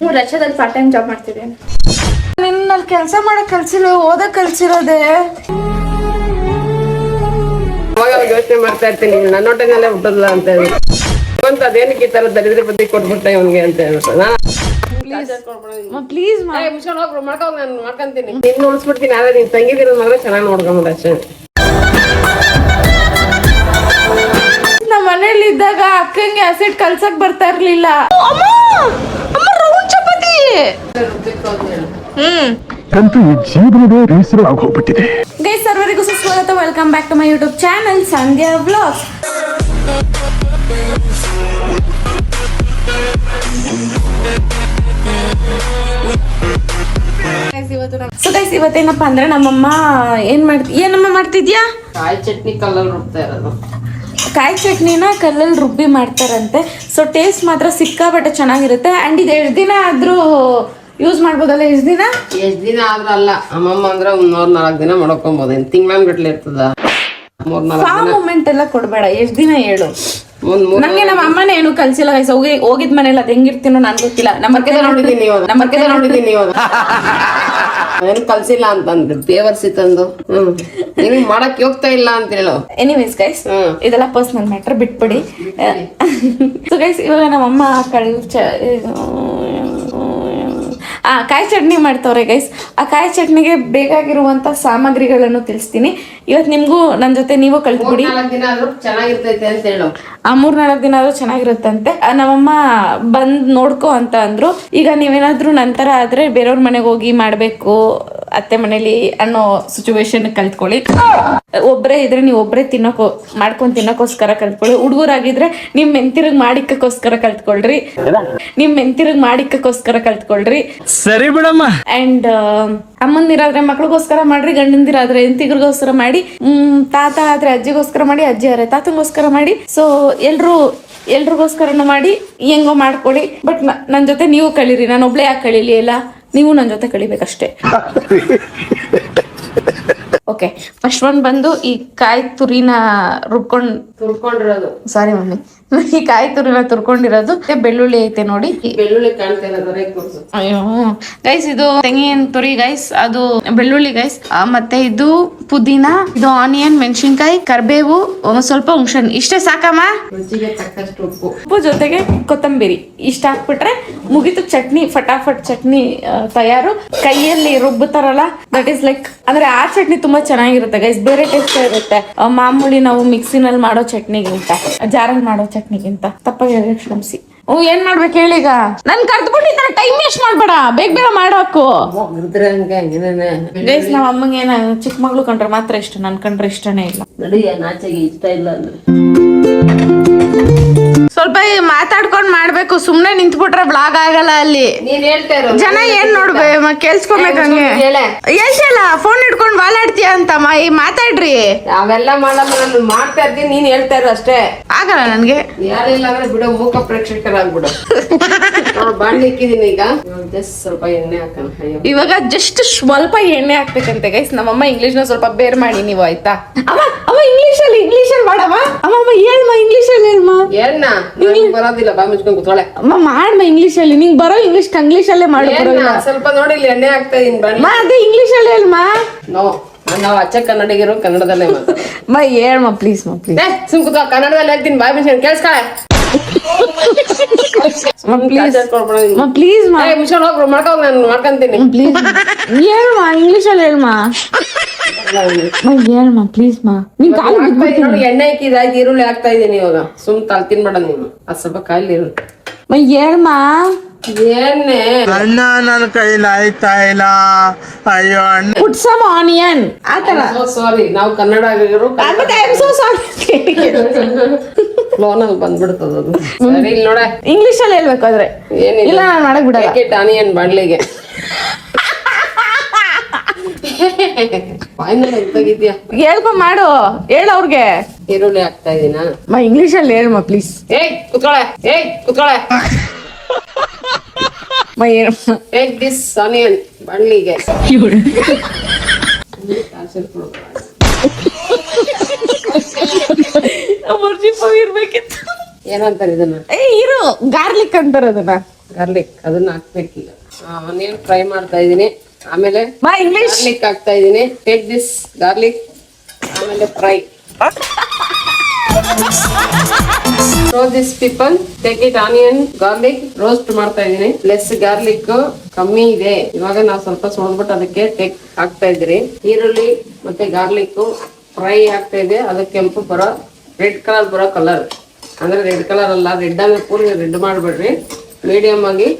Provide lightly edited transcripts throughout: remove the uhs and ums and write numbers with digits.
ರಜಾದಲ್ಲಿ part time job ಮಾಡ್ತಿದ್ದೇನೆ. ನಿನ್ನಲ್ಲಿ ಕೆಲಸ ಮಾಡಕ್ ಕಲ್ಸಿಲ್ಲ, ಓದಕ್ ಕಲ್ಸಿರೋದೆ. ಅವಾಗ ಯೋಚನೆ ಮಾಡ್ತಾ ಇರ್ತೀನಿ, ನನ್ನ ಹೊಟ್ಟೆನಲ್ಲೇ ಹುಟ್ಟಲ್ಲ ಅಂತ ಹೇಳಿ ಅಂತ ಅದೇನಕ್ಕೆ ಈ ತರ ದರಿದ್ರ ಬುದ್ಧಿ ಕೊಟ್ಬಿಟ್ಟೆ ಇವನ್ಗೆ ಅಂತ ಹೇಳ್ಬಿಟ್ಟು ಪ್ಲೀಸ್ ನಾನು ಮಾಡ್ಕೊಂತೀನಿ. ನಿನ್ನ ಉಳಿಸ್ಬಿಡ್ತೀನಿ. ಆದ್ರೆ ನೀನ್ ತಂಗಿದಿರೋ ಮಾತ್ರ ಚೆನ್ನಾಗಿ ನೋಡ್ಕೊಂಬಿಡ ಅಷ್ಟೇ. ನಮ್ಮ ಮನೇಲಿ ಇದ್ದಾಗ ಅಕ್ಕಂಗೆ ಆಸಿಡ್ ಕಲ್ಸಕ್ ಬರ್ತಾ ಇರ್ಲಿಲ್ಲ. ಚಪಾತಿ ಅಂತೂ ಈ ಜೀವನವೇ ಬೇಸರ ಆಗೋಗ್ಬಿಟ್ಟಿದೆ. ಗೈಸ್, ಸರ್ವರಿಗೂ ಸುಸ್ವಾಗತ. Welcome back to my YouTube channel Sandhya vlogs. So guys, ಇವತ್ತೇನಪ್ಪ ಅಂದ್ರೆ ನಮ್ಮಮ್ಮ ಏನಮ್ಮ ಮಾಡ್ತಿದ್ಯಾ? ಕಾಯಿ ಚಟ್ನಿ ಕಲ್ಲಲ್ಲಿ ರುಬ್ತಾ ಇರೋದು. ಕಾಯಿ ಚಟ್ನಿನ ಕಲ್ಲಲ್ಲಿ ರುಬ್ಬಿ ಮಾಡ್ತಾರಂತೆ. ಸೊ ಟೇಸ್ಟ್ ಮಾತ್ರ ಸಿಕ್ಕಾಪಟ್ಟೆ ಚೆನ್ನಾಗಿರುತ್ತೆ. ಅಂಡ್ ಇದು ಎಷ್ಟು ದಿನ ಆದ್ರೂ ಯೂಸ್ ಮಾಡ್ಬೋದಲ್ಲ? ಎಷ್ಟು ದಿನ ಆದ್ರ ಅಲ್ಲ, ಅಮ್ಮಮ್ಮ ಅಂದ್ರೆ 3-4 ದಿನ ಮಾಡ್ಕೊಬೋದು. ತಿಂಗಳನ್ಗಟ್ಲೆ ಇರ್ತದ. 3-4 ಮೂಮೆಂಟ್ ಎಲ್ಲ ಕೊಡ್ಬೇಡ. ಎಷ್ಟು ದಿನ ಹೇಳು. ನಂಗೆ ನಮ್ಮ ಅಮ್ಮನೇ ಏನು ಕಲ್ಸಿಲ್ಲ ಗೈಸ್. ಹೋಗಿದ್ ಮನೇಲಿ ಅದ್ ಹೆಂಗಿರ್ತೀನೋ ನನ್ ಗೊತ್ತಿಲ್ಲ. ನೋಡಿದೀನಿ ಇವಾಗ ಏನ್ ಕಲ್ಸಿಲ್ಲ ಅಂತಂದ್ರೆ ಬೇವರ್ಸಿ ತಂದು ನಿಮ್ಗೆ ಮಾಡಕ್ ಹೋಗ್ತಾ ಇಲ್ಲ ಅಂತ ಹೇಳು. ಎನಿವೇಸ್ ಗೈಸ್, ಇದೆಲ್ಲ ಪರ್ಸನಲ್ ಮ್ಯಾಟರ್, ಬಿಟ್ಬಿಡಿ. ಸೊ ಗೈಸ್, ಇವಾಗ ನಮ್ಮಮ್ಮ ಕಾಯಿ ಚಟ್ನಿ ಮಾಡ್ತವ್ರೆ ಗೈಸ್. ಆ ಕಾಯಿ ಚಟ್ನಿಗೆ ಬೇಕಾಗಿರುವಂತ ಸಾಮಗ್ರಿಗಳನ್ನು ತಿಳಿಸ್ತೀನಿ. ಇವತ್ತು ನಿಮ್ಗೂ ನನ್ನ ಜೊತೆ ನೀವು ಕಲ್ತ್ಬಿಡಿ. 3-4 ದಿನ ಆದ್ರೂ ಚೆನ್ನಾಗಿರ್ತೈತೆ ಅಂತ ಹೇಳು. 3-4 ದಿನ ಆದ್ರೂ ಚೆನ್ನಾಗಿರುತ್ತಂತೆ. ನಮ್ಮಮ್ಮ ಬಂದ್ ನೋಡ್ಕೊ ಅಂತ ಅಂದ್ರು. ಈಗ ನೀವೇನಾದ್ರೂ ನಂತರ ಆದ್ರೆ ಬೇರೆಯವ್ರ ಮನೆಗೆ ಹೋಗಿ ಮಾಡ್ಬೇಕು ಅತ್ತೆ ಮನೇಲಿ ಅನ್ನೋ ಸಿಚುವೇಶನ್ ಕಲ್ತ್ಕೊಳ್ಳಿ. ಒಬ್ರೇ ಇದ್ರೆ ನೀವು ಒಬ್ರೇ ಮಾಡ್ಕೊಂಡ್ ತಿನ್ನೋಕೋಸ್ಕರ ಕಲ್ತ್ಕೊಳ್ಳಿ. ಹುಡುಗರಾಗಿದ್ರೆ ನಿಮ್ ಮೆಂತಿರ್ಗ್ ಮಾಡಿಕ್ಕೋಸ್ಕರ ಕಲ್ತ್ಕೊಳ್ರಿ. ಸರಿ ಬಿಡಮ್ಮ. ಅಂಡ್ ಅಮ್ಮಂದಿರಾದ್ರೆ ಮಕ್ಳಿಗೋಸ್ಕರ ಮಾಡ್ರಿ, ಗಂಡಂದಿರಾದ್ರೆ ಹೆಂಡತಿಗೋಸ್ಕರ ಮಾಡಿ, ತಾತ ಆದ್ರೆ ಅಜ್ಜಿಗೋಸ್ಕರ ಮಾಡಿ, ಅಜ್ಜಿ ಆದ್ರೆ ತಾತಂಗೋಸ್ಕರ ಮಾಡಿ. ಸೊ ಎಲ್ರಿಗೋಸ್ಕರನು ಮಾಡಿ, ಹೆಂಗೋ ಮಾಡ್ಕೊಳ್ಳಿ. ಬಟ್ ನನ್ ಜೊತೆ ನೀವು ಕಳೀರಿ. ನಾನು ಒಬ್ಳೆ ಯಾಕೆ ಕಳೀಲಿ ಅಲ್ಲ, ನೀವು ನನ್ನ ಜೊತೆ ಕಳಿಬೇಕಷ್ಟೇ. ಓಕೆ, ಫಸ್ಟ್ ಒಂದ್ ಬಂದು ಈ ಕಾಯಿ ತುರಿನ ತುರ್ಕೊಂಡಿರೋದು. ಸಾರಿ ಮಮ್ಮಿ, ಈ ಕಾಯಿ ತುರಿನ ತುರ್ಕೊಂಡಿರೋದು. ಬೆಳ್ಳುಳ್ಳಿ ಐತೆ ನೋಡಿ. ಬೆಳ್ಳುಳ್ಳಿ ಕಾಣ್ತಾ ಇಲ್ಲ. ಅಯ್ಯೋ ಗೈಸ್, ಇದು ತೆಂಗಿನ ತುರಿ ಗೈಸ್, ಅದು ಬೆಳ್ಳುಳ್ಳಿ ಗೈಸ್, ಮತ್ತೆ ಇದು ಪುದೀನ, ಇದು ಆನಿಯನ್, ಮೆಣಸಿನ್ಕಾಯಿ, ಕರ್ಬೇವು, ಸ್ವಲ್ಪ ಹುಣಸೆಹಣ್ಣು. ಇಷ್ಟೇ ಸಾಕಮ್ಮ? ರುಚಿಗೆ ತಕ್ಕಷ್ಟು ಉಪ್ಪು ಜೊತೆಗೆ ಕೊತ್ತಂಬರಿ ಇಷ್ಟ ಹಾಕ್ಬಿಟ್ರೆ ಮುಗಿತು. ಚಟ್ನಿ, ಫಟಾಫಟ್ ಚಟ್ನಿ ತಯಾರು. ಕೈಯಲ್ಲಿ ರುಬ್ಬುತ್ತಾರಲ್ಲ, ದಟ್ ಈಸ್ ಲೈಕ್ ಅಂದ್ರೆ ಆ ಚಟ್ನಿ ತುಂಬಾ ಚೆನ್ನಾಗಿರುತ್ತೆ ಗೈಸ್. ಬೇರೆ ಟೇಸ್ಟ್ ಇರುತ್ತೆ ಮಾಮೂಲಿ ನಾವು ಮಿಕ್ಸಿನಲ್ಲಿ ಮಾಡೋ ಚಟ್ನಿಗಿಂತ, ಜಾರಲ್ಲಿ ಮಾಡೋ ಚಟ್ನಿಗಿಂತ. ತಪ್ಪಾಗಿ ಹೇಳಿ ಕ್ಷಮಿಸಿ. ಏನ್ ಮಾಡ್ಬೇಕು ಹೇಳೀಗ? ನನ್ ಕರ್ದ್ಬಿಟ್ಟು ಟೈಮ್ ವೇಸ್ಟ್ ಮಾಡ್ಬೇಡ, ಬೇಗ ಮಾಡಾಕು ಗೈಸ್. ನಾವ್ ಅಮ್ಮಂಗೆ ಏನ ಚಿಕ್ಕ ಮಗಳು ಕಂಡ್ರೆ ಮಾತ್ರ ಇಷ್ಟ, ನನ್ ಕಂಡ್ರೆ ಇಷ್ಟನೇ ಇಲ್ಲ. ನಡಿಯ ನಾಚೆಗೆ ಇಷ್ಟ ಇಲ್ಲ ಅಂದ್ರೆ ಸ್ವಲ್ಪ ಮಾತಾಡ್ಕೊಂಡ್ ಮಾಡ್ಬೇಕು. ಸುಮ್ನೆ ನಿಂತ್ಬಿಟ್ರೆ ಬ್ಲಾಗ್ ಆಗಲ್ಲ. ಅಲ್ಲಿ ನೀನ್ ಹೇಳ್ತಾ ಇರೋ ಜನ ಏನ್ ಕೇಳಿಸ್ಕೊಬೇಕು. ಹಂಗೆ ಹೇಳ್ತಿಯಲ್ಲ, ಫೋನ್ ಹಿಡ್ಕೊಂಡ್ ವಾಲಾಡ್ತೀಯ ಅಂತ ಮಾತಾಡ್ರಿ. ಅವೆಲ್ಲ ಮಾಡಮ್ಮ, ನಾನು ಮಾಡ್ತಾ ಇರ್ತೀನಿ, ನೀನ್ ಹೇಳ್ತಾ ಇರೋ ಅಷ್ಟೇ. ಆಗಲ್ಲ ನನ್ಗೆ. ಯಾರಿಲ್ಲ ಅಂದ್ರೆ ಬಿಡು, ಮೂಕ ಪ್ರೇಕ್ಷಕರಾಗ್ಬಿಡು. ಬಾಣ್ಲಿ ಇಕ್ಕಿದೀನಿ. ಈಗ ಜಸ್ಟ್ ಸ್ವಲ್ಪ ಎಣ್ಣೆ ಹಾಕೋಣ. ಇವಾಗ ಜಸ್ಟ್ ಸ್ವಲ್ಪ ಎಣ್ಣೆ ಹಾಕ್ಬೇಕಂತೆ ಗೈಸ್. ನಮ್ಮಮ್ಮ ಇಂಗ್ಲಿಷ್ ನ ಸ್ವಲ್ಪ ಬೇರ್ ಮಾಡಿ ನೀವು, ಆಯ್ತಾ? ಅಮ್ಮ ಇಂಗ್ಲಿಷ್ ಅಲ್ಲಿ ಹೇಳಮ್ಮ. ಅಮ್ಮ ಹೇಳ್ಮ, ಇಂಗ್ಲಿಷ್ ಅಲ್ಲಿ ಹೇಳ್ಮ. ಏನ್ನ ಬರೋದಿಲ್ಲ, ಬಾ ಮುಚ್ಕೊಂಡ್ ಕೂತ್ಕೊಳ್ಳೆ. ಅಮ್ಮ ಮಾಡ್ಮ ಇಂಗ್ಲಿಷ್ ಅಲ್ಲಿ. ನಿಂಗ್ ಬರೋ ಇಂಗ್ಲಿಷ್ ಅಲ್ಲೇ ಮಾಡು. ಸ್ವಲ್ಪ ನೋಡಿ, ಇಲ್ಲಿ ಎಣ್ಣೆ ಹಾಕ್ತಾ ಇದೀನಿ. ಅದೇ ಇಂಗ್ಲಿಷ್ ಅಲ್ಲಿ ಹೇಳ್ಮ. ನೋ, ನಾವು ಅಚ್ಚ ಕನ್ನಡಿಗರು, ಕನ್ನಡದಲ್ಲೇ ಮಾತಾಡ. ಹೇಳ್ಮ ಪ್ಲೀಸ್. ಸುಮ್ ಕೂತ್ಕೊ, ಕನ್ನಡದಲ್ಲಿ ಹೇಳ್ತೀನಿ, ಬಾಯ್ ಮುಚ್ಕೊಂಡು ಕೇಳಿಸ್ಕೊಳ್ಳೆ. ಪ್ಲೀಸ್ ಮುಚ್ಕೊಂಡು ಹೋಗ್ರು, ಮಾಡ್ಕೊಂಡ್ ನಾನು ಮಾಡ್ಕೊಂತೀನಿ. ಪ್ಲೀಸ್ ಹೇಳ್ಮ, ಇಂಗ್ಲಿಷ್ ಅಲ್ಲಿ ಹೇಳ್ಮ. ಹೇಳ್ಮ ಪ್ಲೀಸ್ ಮಾ. ನೋಡಿ, ಎಣ್ಣೆ ಹಾಕಿದಾಗಿ ಈರುಳ್ಳಿ ಹಾಕ್ತಾ ಇದೀನಿ. ಇವಾಗ ಸುಮ್ ತಲೆ ತಿನ್ಬೇಡ ನೀನು. ಅದು ಸ್ವಲ್ಪ ಕಾಯಿಲೆ ಇರುತ್ತೆ. ಹೇಳ್ಮ. ಎಣ್ಣೆ ಅಣ್ಣ, ನನ್ನ ಕೈಲಿ ಆಯ್ತಾ ಇಲ್ಲ. ಅಯ್ಯೋ ಅಣ್ಣ. Put some onion. ಆತರ. ಸಾರಿ, ನಾವು ಕನ್ನಡಿಗರು. ಲೋನಲ್ಲಿ ಬಂದ್ಬಿಡ್ತದ ಅದು. ಸರಿ, ಇಲ್ಲಿ ನೋಡ, ಇಂಗ್ಲಿಷ್ ಅಲ್ಲಿ ಹೇಳ್ಬೇಕಾದ್ರೆ. ಇಲ್ಲ, ನಾನು ಮಾಡಕ್ ಬಿಡಲ್ಲ. ಆನಿಯನ್ ಬಾಣ್ಲಿಗೆ ತೆಗಿದ್ಯಾ? ಹೇಳ್ಕೊ ಮಾಡು. ಹೇಳ ಅವ್ರಿಗೆ. ಈರುಳ್ಳಿ ಹಾಕ್ತಾ ಇದೀನಾ? ಇಂಗ್ಲಿಷ್ ಅಲ್ಲಿ ಹೇಳ್ಮ ಪ್ಲೀಸ್. ಕುತ್ಕೊಳೆ. ಟೇಕ್ ದಿಸ್ ಆನಿಯನ್ ಬಾಣ್ಲಿಗೆ. ಇರ್ಬೇಕಿತ್ತು. ಏನಂತಾರೆ ಇದನ್ನ? ಇರು ಗಾರ್ಲಿಕ್ ಅಂತಾರ ಅದನ್ನ. ಗಾರ್ಲಿಕ್ ಅದನ್ನ ಹಾಕ್ಬೇಕೀಗ. ಆನಿಯನ್ ಫ್ರೈ ಮಾಡ್ತಾ ಇದೀನಿ. ಆಮೇಲೆ ಬಾ ಇಂಗ್ಲಿಷ್. ಗಾರ್ಲಿಕ್ ಹಾಕ್ತಾ ಇದೀನಿ. Take this garlic. ಆಮೇಲೆ fry. So this people take it onion garlic roast ಮಾಡ್ತಾ ಇದೀನಿ. ಲೆಸ್ ಗಾರ್ಲಿಕ್ ಕಮ್ಮಿ ಇದೆ. ಇವಾಗ ನಾವು ಸ್ವಲ್ಪ ಸೋಡ್ಬಿಟ್ಟು ಅದಕ್ಕೆ ಹಾಕ್ತಾ ಇದ್ರಿ. ಈರುಳ್ಳಿ ಮತ್ತೆ ಗಾರ್ಲಿಕ್ ಫ್ರೈ ಆಗ್ತಾ ಇದೆ. ಅದಕ್ಕೆ ಕೆಂಪು ಬರೋ ರೆಡ್ ಕಲರ್ ಬರೋ ಕಲರ್ ಅಂದ್ರೆ ರೆಡ್ ಕಲರ್ ಅಲ್ಲ, ರೆಡ್ ಅಂದ್ರೆ ಪೂರ್ತಿ ರೆಡ್ ಮಾಡ್ಬೇಡ್ರಿ. ಮೀಡಿಯಂ ಆಗಿ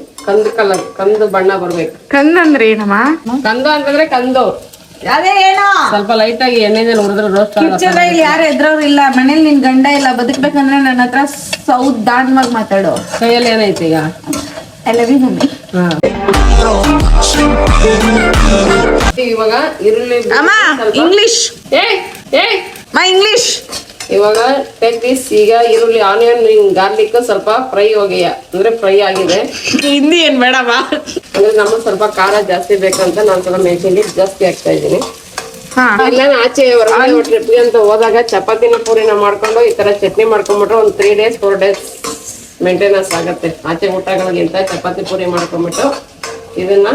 ಕಂದು ಬಣ್ಣ ಬರ್ಬೇಕು. ಕಂದ್ ಅಂದ್ರೆ ಏನಮ್ಮ? ಕಂದು ಅಂತಂದ್ರೆ ಕಂದು ಅದೇ ಏನೋ ಸ್ವಲ್ಪ ಲೈಟ್ ಆಗಿ ಎಣ್ಣೆನಲ್ಲಿ ಹುರಿದ್ರೆ ರೋಸ್ಟ್ ಪಿಕ್ಚರ್ ಇಲ್ಲಿ ಯಾರು ಎದ್ರವ್ರು ಇಲ್ಲ, ಮನೇಲಿ ನಿನ್ ಗಂಡ ಇಲ್ಲ, ಬದುಕ್ಬೇಕಂದ್ರೆ ನನ್ನ ಹತ್ರ ಸೌತ್ ದಾಂಡ್ಮಾಗ್ ಮಾತಾಡು. ಕೈಯಲ್ಲಿ ಏನೈತಿ ಈಗ? I love you mummy. ಇವಾಗ ಈರುಳ್ಳಿ ಅಮ್ಮ ಇಂಗ್ಲಿಷ್ ಮಾ ಇಂಗ್ಲಿಷ್. ಇವಾಗ ಟೇಕ್ ದಿಸ್. ಈಗ ಈರುಳ್ಳಿ ಆನಿಯನ್ ಗಾರ್ಲಿಕ್ ಸ್ವಲ್ಪ ಫ್ರೈ ಅಂದ್ರೆ ಫ್ರೈ ಆಗಿದೆ. ಹಿಂದಿ ಏನ್ ಬೇಡಮ್ಮ, ಅಂದ್ರೆ ನಮಗೆ ಸ್ವಲ್ಪ ಖಾರ ಜಾಸ್ತಿ ಬೇಕಂತ ನಾನು ಸ್ವಲ್ಪ ಮೆಣಸಿನ ಜಾಸ್ತಿ ಹಾಕ್ತಾ ಇದ್ದೀನಿ. ಇಲ್ಲ ಆಚೆ ಹೊರಗಡೆ ಟ್ರಿಪ್ಗೆ ಅಂತ ಹೋದಾಗ ಚಪಾತಿನ ಪೂರಿನ ಮಾಡ್ಕೊಂಡು ಈ ತರ ಚಟ್ನಿ ಮಾಡ್ಕೊಂಡ್ಬಿಟ್ರೆ ಒಂದು 3 days 4 days ಮೇಂಟೆನೆನ್ಸ್ ಆಗತ್ತೆ. ಆಚೆ ಊಟಗಳಿಗಿಂತ ಚಪಾತಿ ಪೂರಿ ಮಾಡ್ಕೊಂಡ್ಬಿಟ್ಟು ಇದನ್ನ